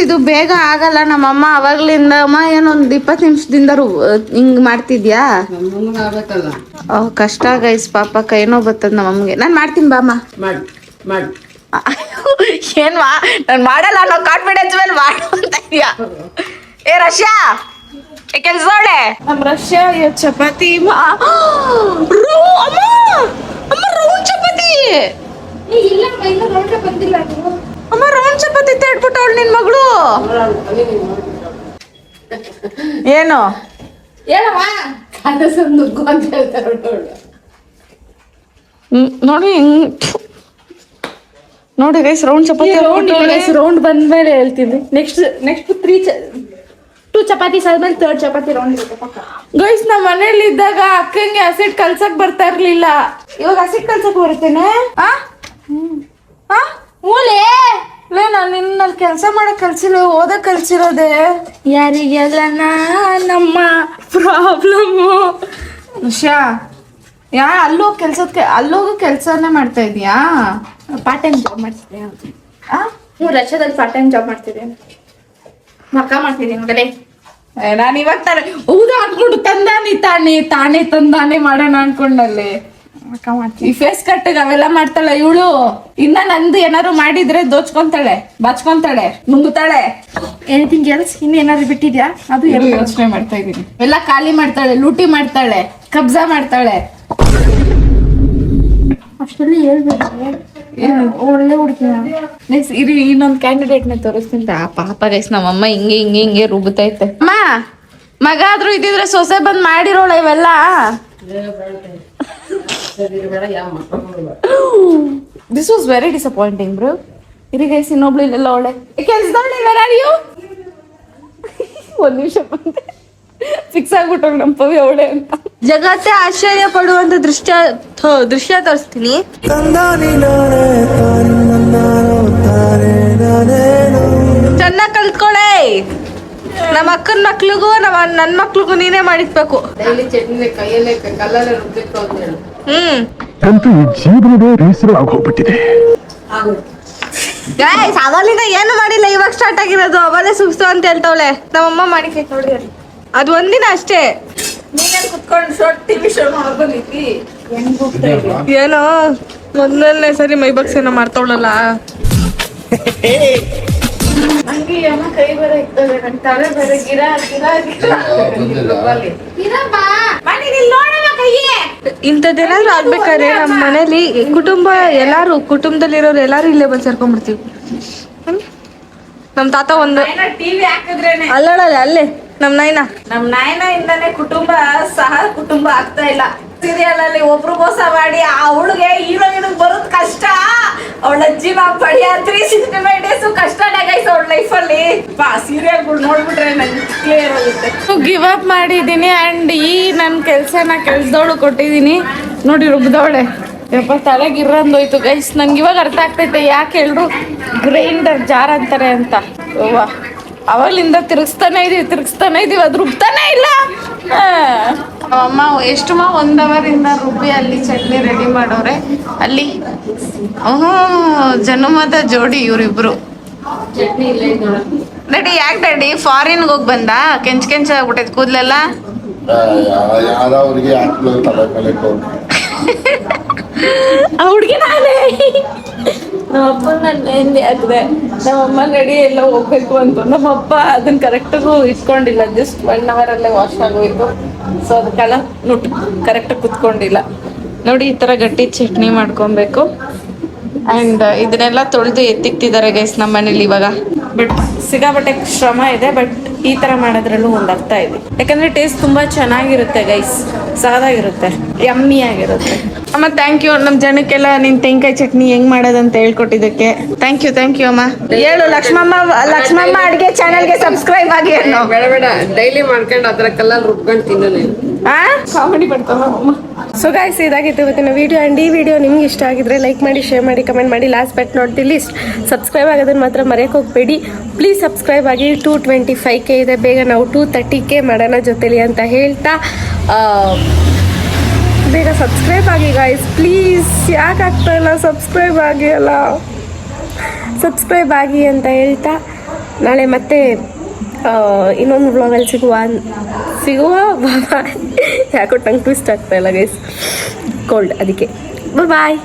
ಇದು ಬೇಗ ಆಗಲ್ಲ. ನಮ್ಮಮ್ಮ ಅವಾಗ್ಲಿಂದ ಅಮ್ಮ ಏನೊಂದ್ 20 ನಿಮಿಷದಿಂದ ಹಿಂಗ್ ಮಾಡ್ತಿದ್ಯಾ. ಆಗ್ಬೇಕಲ್ಲ. ಕಷ್ಟ ಗೈಸ್, ಪಾಪ ಕೈನೋ ಬರ್ತದ ನಮ್ಮಮ್ಮಗೆ. ನಾನ್ ಮಾಡ್ತೀನಿ ಬಾಮ್ಮ. ಮಾಡಿ ಏನ್ವಾ ನಾನ್ ಮಾಡಲ್ಲ ಅನ್ನೋ ಕಾನ್ಫಿಡೆನ್ಸ್ ಮೇಲೆ ಮಾಡು ಅಂತ ಇದೀಯಾ. ಏ ರಷ್ಯಾ ಕೆಲ್ಸ ನೋಡೆ. ನಮ್ ರಷ್ಯಾ ಚಪಾತಿ ರೌಂಡ್ ಚಪಾತಿ. ಅಮ್ಮ ರೌಂಡ್ ಚಪಾತಿ ತೇಡ್ಬಿಟ್ಟು ಅವಳು ನಿನ್ ಮಗಳು. ಏನು ನುಗ್ಗು ಅಂತ ಹೇಳ್ತಾರೆ ನೋಡಿ ನೋಡಿ ಗೈಸ್, ರೌಂಡ್ ಚಪಾತಿ ರೌಂಡ್ ಬಂದ್ಮೇಲೆ ಹೇಳ್ತೀನಿ. ನೆಕ್ಸ್ಟ್ 2 ಚಪಾತೀಸ್ ಆದ್ಮೇಲೆ 3rd ಚಪಾತಿ ರೌಂಡ್ ಇರುತ್ತೆ ಪಕ್ಕ. ಗೈಸ್ ನಮ್ಮ ಮನೇಲಿ ಇದ್ದಾಗ ಅಕ್ಕಂಗೆ ಅಸಿಡ್ ಕಲ್ಸಕ್ ಬರ್ತಾ ಇರ್ಲಿಲ್ಲ. ಇವಾಗ ಅಸಿಡ್ ಕಲ್ಸಕ್ ಬರುತ್ತೇನೆ. ಮೂಲೆ ನಾನು ನಿನ್ನಲ್ಲಿ ಕೆಲಸ ಮಾಡಕ್ ಕಲ್ಸಿಲ್ಲ, ಓದಕ್ ಕಲ್ಸಿರೋದೆ. ಯಾರಿಗೆಲ್ಲ ನಮ್ಮ ಪ್ರಾಬ್ಲಮ್ಮು. ಉಷಾ ಅಲ್ಲೋಗು ಕೆಲ್ಸನೇ ಮಾಡ್ತಾ ಇದೀಯಾ? ಪಾರ್ಟ್ ಟೈಮ್ ಜಾಬ್ ಮಾಡ್ತಿದ್ದೆ. ರಷ್ಯಾದಲ್ಲಿ ಪಾರ್ಟ್ ಟೈಮ್ ಜಾಬ್ ಮಾಡ್ತಿದ್ದೆ. ಮಕ್ಕ ಮಾಡ್ತಿದ್ದೀನಿ ಮಗಲೇ. ನಾನು ಇವಾಗ ತಾನೆ ಹೌದಾ ಅನ್ಕೊಂಡು ತಾನೇ ತಂದಾನೆ ಮಾಡೋಣ ಅನ್ಕೊಂಡಲ್ಲಿ. ಈ ಫೇಸ್ ಕಟ್ಟಿಗೆ ಅವೆಲ್ಲ ಮಾಡ್ತಾಳೆ ಇವಳು. ಇನ್ನ ನಂದು ಏನಾರು ಮಾಡಿದ್ರೆ ದೋಚ್ಕೊಂತಾಳೆ, ಬಾಚ್ಕೊಂತಾಳೆ, ನುಂಗುತ್ತಾಳೆ. ಎನಿಥಿಂಗ್ ಎಲ್ಸ್ ಇನ್ನು ಏನಾದ್ರು ಬಿಟ್ಟಿದ್ಯಾ? ಅದು ಎಲ್ಲ ಯೋಚನೆ ಮಾಡ್ತಾ ಇದೀನಿ. ಎಲ್ಲ ಖಾಲಿ ಮಾಡ್ತಾಳೆ, ಲೂಟಿ ಮಾಡ್ತಾಳೆ, ಕಬ್ಜಾ ಮಾಡ್ತಾಳೆ. ಅಷ್ಟರಲ್ಲಿ ಹೇಳ್ಬೇಕು. ಒಳ್ಳೆ ಹುಡುಗಿ. ಇರಿ ಇನ್ನೊಂದು ಕ್ಯಾಂಡಿಡೇಟ್ ನ ತೋರಿಸ್ತೀನಿ. ಪಾಪ ಗೈಸ್ ನಮ್ಮಮ್ಮ ಹಿಂಗೆ ರುಬ್ಬತೈತೆ. ಅಮ್ಮ ಮಗ ಆದ್ರೂ ಇದ್ದಿದ್ರೆ ಸೊಸೆ ಬಂದ್ ಮಾಡಿರೋಳ ಇವೆಲ್ಲ. This was very disappointing bro. ಇರಿ ಗೈಸ್ ಇನ್ನೊಬ್ಳು ಇಲ್ಲೆಲ್ಲ ಒಳ್ಳೆ ಕೆಲ್ಸದವಳು. ಯಾರು ಒಂದ್ ನಿಮಿಷ ಬಂದೆ ಫಿಕ್ಸ್ ಆಗ್ಬಿಟ್ಟು ನಮ್ಮ ಪವಿ ಅವಳೆ ಅಂತ. ಜಗತ್ತೇ ಆಶ್ಚರ್ಯ ಪಡುವಂತ ದೃಶ್ಯ ತೋರಿಸ್ತೀನಿ. ಚೆನ್ನಾಗ್ ಕಲ್ತ್ಕೊಳೆ. ನಮ್ಮ ಅಕ್ಕನ ಮಕ್ಳಿಗೂ ನನ್ನ ಮಕ್ಳಿಗೂ ನೀನೇ ಮಾಡಿಸ್ಬೇಕು. ಡೈಲಿ ಚಟ್ನಿ ಕೈಯಲ್ಲೇ ಕಲ್ಲಲ್ಲೇ ರುಬ್ಬೇಕು ಅಂತ ಹೇಳು. ಅಂತೂ ಈ ಜೀವನವೇ ಬೇಸರ ಆಗೋಗ್ಬಿಟ್ಟಿದೆ. ಅವಲಿಂದ ಏನು ಮಾಡಿಲ್ಲ, ಇವಾಗ ಸ್ಟಾರ್ಟ್ ಆಗಿರೋದು. ಅವಲೇ ಸುಸ್ತು ಅಂತ ಹೇಳ್ತಾವಳೆ. ನಮ್ಮಮ್ಮ ಮಾಡಿಕೆ ನೋಡಿ. ಅದು ಒಂದಿನ ಅಷ್ಟೇ. ನೀನೇ ಕುತ್ಕೊಂಡು ಟಿವಿ ಶೋ ನೋಡಕ್ ಬಂದಿದ್ದಿ. ಏನೋ ಮೊದಲನೇ ಸರಿ ಮೈ ಬಗ್ಸ್ ಏನೋ ಮಾಡ್ತಾವಳಲ್ಲ. ನಂಗೆ ಏನೋ ಕೈ ಬೇರೆ ಇರ್ತದೆ, ನನ್ ತಲೆ ಬೇರೆ ಗಿರ ಇಂಥದ್ದೇನಾದ್ರೂ ಆಗ್ಬೇಕಾದ್ರೆ ನಮ್ಮ ಮನೇಲಿ ಕುಟುಂಬದಲ್ಲಿರೋರು ಎಲ್ಲಾರು ಇಲ್ಲೇ ಬಂದು ಸೇರ್ಕೊಂಡ್ಬಿಡ್ತೀವಿ. ನಮ್ ತಾತ ಒಂದು ಟಿವಿ ಹಾಕಿದ್ರೇನೆ ಅಲ್ಲೇ ನಮ್ ನಾಯನ ಇಂದಾನೆ ಕುಟುಂಬ ಕುಟುಂಬ ಆಗ್ತಾ ಇಲ್ಲ. ಸೀರಿಯಲ್ ಅಲ್ಲಿ ಒಬ್ರು ಮೋಸ ಮಾಡಿ ಆ ಹುಡುಗೆ ಹೀರೋಯಿನ್ ಬರೋದ್ ಕಷ್ಟ. ಅವಳ ಅಜ್ಜಿ ನಾವು ಪಡಿಯ 365 ಡೇಸ್ ಕಷ್ಟನೇ ಗೈಸ್ ಅವಳ ಲೈಫ್ ಅಲ್ಲಿ. ಸೀರಿಯಲ್ಗಳು ನೋಡ್ಬಿಟ್ರೆ ನಂಗೆ ಕ್ಲಿಯರ್ ಆಗುತ್ತೆ. ಗಿವ್ ಅಪ್ ಮಾಡಿದೀನಿ ಅಂಡ್ ಈ ನನ್ನ ಕೆಲ್ಸದವಳು ಕೊಟ್ಟಿದೀನಿ. ನೋಡಿ ರುಬ್ದವಳೆ ಯಪ್ಪ ತಲೆಗಿರಂದೋಯ್ತು ಗೈಸ್. ನಂಗೆ ಇವಾಗ ಅರ್ಥ ಆಗ್ತೈತೆ ಯಾಕೆ ಎಲ್ರು ಗ್ರೈಂಡರ್ ಜಾರ್ ಅಂತಾರೆ ಅಂತ. ಅವಾಗ್ಲಿಂದ ತಿರುಗಿಸ್ತಾನೆ ಇದೀವಿ, ಅದು ರುಬ್ತಾನೆ ಇಲ್ಲ. ಅಮ್ಮ ಎಷ್ಟು 1 ಅವರ್ ಇಂದ ರುಬ್ಬಿ ಅಲ್ಲಿ ಚಟ್ನಿ ರೆಡಿ ಮಾಡೋರೆ. ಅಲ್ಲಿ ಜನುಮದ ಜೋಡಿ ಇವ್ರಿಬ್ರು. ಚಟ್ನಿ ಇಲ್ಲ ಡ್ಯಾಡಿ ಯಾಕೆ ಡ್ಯಾಡಿ ಫಾರಿನ್ಗೆ ಹೋಗಿ ಬಂದ? ಕೆಂಚ್ ಆಗ್ಬಿಟ್ಟೈತೆ ಕೂದಲೆಲ್ಲ. ಯಾರವ್ರಿಗೆ ಹಾಕ್ಲು ತಲೆ ಮೇಲೆ ಆ ಹುಡುಗಿ ನಾನೇ. ನಮ್ಮಪ್ಪ ನಾನು ಮೆಹಂದಿ ಹಾಕಿದೆ. ನಮ್ಮಮ್ಮ ರೆಡಿ ಎಲ್ಲ ಹೋಗ್ಬೇಕು ಅಂತ. ನಮ್ಮಪ್ಪ ಅದನ್ನ ಕರೆಕ್ಟಾಗೂ ಇಟ್ಕೊಂಡಿಲ್ಲ. ಜಸ್ಟ್ 1 ಅವರಲ್ಲೇ ವಾಶ್ ಆಗೋಯ್ತು. ಸೊ ಅದಕ್ಕೆಲ್ಲ ಕರೆಕ್ಟಾಗಿ ಕುತ್ಕೊಂಡಿಲ್ಲ. ನೋಡಿ ಈ ಥರ ಗಟ್ಟಿ ಚಟ್ನಿ ಮಾಡ್ಕೊಬೇಕು. ಆ್ಯಂಡ್ ಇದನ್ನೆಲ್ಲ ತೊಳೆದು ಎತ್ತಿಕ್ತಿದ್ದಾರೆ ಗೈಸ್ ನಮ್ಮ ಮನೇಲಿ ಇವಾಗ. ಬಟ್ ಸಿಕ್ಕಾಪಟ್ಟೆ ಶ್ರಮ ಇದೆ. ಬಟ್ ಈ ಥರ ಮಾಡೋದ್ರಲ್ಲೂ ಒಂದು ಅರ್ಥ ಇದೆ. ಯಾಕಂದರೆ ಟೇಸ್ಟ್ ತುಂಬ ಚೆನ್ನಾಗಿರುತ್ತೆ ಗೈಸ್, ಸಹದಾಗಿರುತ್ತೆ, ಯಮ್ಮಿ ಆಗಿರುತ್ತೆ. ಅಮ್ಮ ಥ್ಯಾಂಕ್ ಯು ನಮ್ಮ ಜನಕ್ಕೆಲ್ಲ ನಿನ್ನ ತೆಂಗಿನಕಾಯಿ ಚಟ್ನಿ ಹೆಂಗ್ ಮಾಡೋದಂತ ಹೇಳ್ಕೊಟ್ಟಿದ್ದಕ್ಕೆ. ಥ್ಯಾಂಕ್ ಯು ಅಮ್ಮ. ಹೇಳು ಲಕ್ಷ್ಮಮ್ಮ ಅಡುಗೆ ಚಾನಲ್ಗೆ ಸಬ್ಸ್ಕ್ರೈಬ್ ಆಗಿ. ಬೇಡ ಡೈಲಿ ಮಾಡ್ಕೊಂಡು ಅದ್ರ ಕಲ್ಲಲ್ಲಿ ರುಬ್ಕೊಂಡು ತಿನ್ನೋದು. ಕಾಮಿಡಿ ಬರ್ತಾವ ಅಮ್ಮ. ಸೊ ಗೈಸ್ ಇದಾಗಿತ್ತು ಇವತ್ತಿನ ವಿಡಿಯೋ. ಆ್ಯಂಡ್ ಈ ವಿಡಿಯೋ ನಿಮ್ಗೆ ಇಷ್ಟ ಆಗಿದ್ರೆ ಲೈಕ್ ಮಾಡಿ, ಶೇರ್ ಮಾಡಿ, ಕಮೆಂಟ್ ಮಾಡಿ. Last but not the least subscribe ಆಗೋದನ್ನ ಮಾತ್ರ ಮರೆಯೋಕೆ ಹೋಗಬೇಡಿ. ಪ್ಲೀಸ್ ಸಬ್ಸ್ಕ್ರೈಬ್ ಆಗಿ. 225K ಇದೆ. ಬೇಗ ನಾವು 230K ಮಾಡೋಣ ಜೊತೆಲಿ ಅಂತ ಹೇಳ್ತಾ ಬೇಗ ಸಬ್ಸ್ಕ್ರೈಬ್ ಆಗಿ ಗೈಸ್ ಪ್ಲೀಸ್. ಯಾಕೆ ಆಗ್ತಾ ಇಲ್ಲ ಸಬ್ಸ್ಕ್ರೈಬ್ ಆಗಿ ಅಲ್ಲ. ಸಬ್ಸ್ಕ್ರೈಬ್ ಆಗಿ ಅಂತ ಹೇಳ್ತಾ ನಾಳೆ ಮತ್ತೆ ಇನ್ನೊಂದು ವ್ಲಾಗಲ್ಲಿ ಸಿಗುವ ಬಾಯ್. ಯಾಕೋ ಟಂಗ್ ಟ್ವಿಸ್ಟ್ ಆಗ್ತಾ ಇಲ್ಲ ಗೈಸ್, ಕೋಲ್ಡ್ ಅದಕ್ಕೆ ಬಾಯ್.